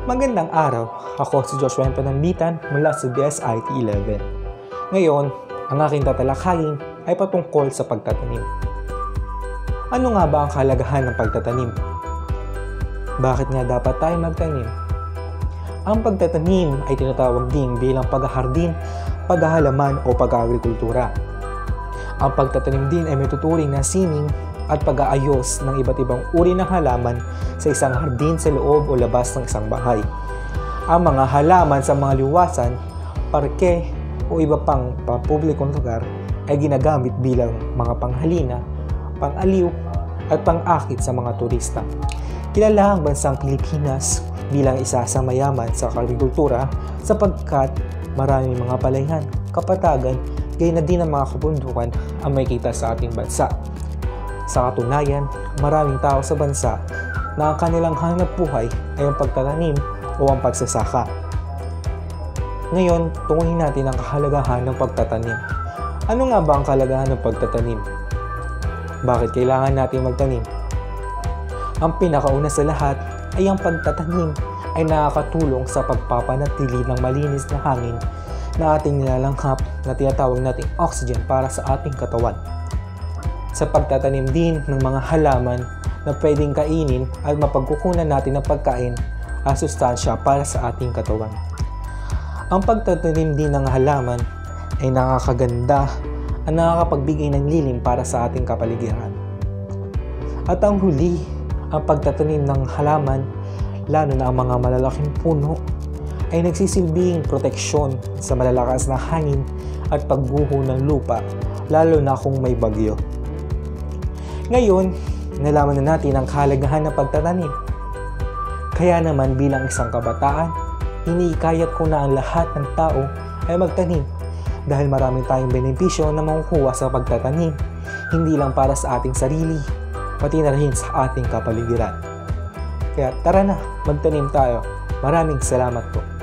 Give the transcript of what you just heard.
Magandang araw, ako si Joshua Pananditan mula sa DSIT 11. Ngayon, ang aking tatalakayin ay patungkol sa pagtatanim. Ano nga ba ang kahalagahan ng pagtatanim? Bakit nga dapat tayo magtanim? Ang pagtatanim ay tinatawag din bilang paghahardin, paghahalaman o pag-agrikultura. Ang pagtatanim din ay may tuturing na sining at pag-aayos ng iba't ibang uri ng halaman sa isang hardin sa loob o labas ng isang bahay. Ang mga halaman sa mga liwasan, parke o iba pang publikong lugar ay ginagamit bilang mga panghalina, pang-aliw at pang-akit sa mga turista. Kilala ang bansang Pilipinas bilang isa sa mayaman sa agrikultura sapagkat maraming mga palayan, kapatagan, gayon na din ang mga kabundukan ang makikita sa ating bansa. Sa katunayan, maraming tao sa bansa na ang kanilang hanap buhay ay ang pagtatanim o ang pagsasaka. Ngayon, tunguhin natin ang kahalagahan ng pagtatanim. Ano nga ba ang kahalagahan ng pagtatanim? Bakit kailangan natin magtanim? Ang pinakauna sa lahat ay ang pagtatanim ay nakakatulong sa pagpapanatili ng malinis na hangin na ating nilalanghap na tinatawag nating oxygen para sa ating katawan. Sa pagtatanim din ng mga halaman na pwedeng kainin at mapagkukunan natin ng pagkain at sustansya para sa ating katawan. Ang pagtatanim din ng halaman ay nakakaganda at nakakapagbigay ng lilim para sa ating kapaligiran. At ang huli, ang pagtatanim ng halaman, lalo na ang mga malalaking puno, ay nagsisilbing proteksyon sa malalakas na hangin at pagguho ng lupa, lalo na kung may bagyo. Ngayon, nalaman na natin ang kahalagahan ng pagtatanim. Kaya naman bilang isang kabataan, iniikayat ko na ang lahat ng tao ay magtanim dahil marami tayong benepisyo na makukuha sa pagtatanim, hindi lang para sa ating sarili, pati na rin sa ating kapaligiran. Kaya tara na, magtanim tayo. Maraming salamat po.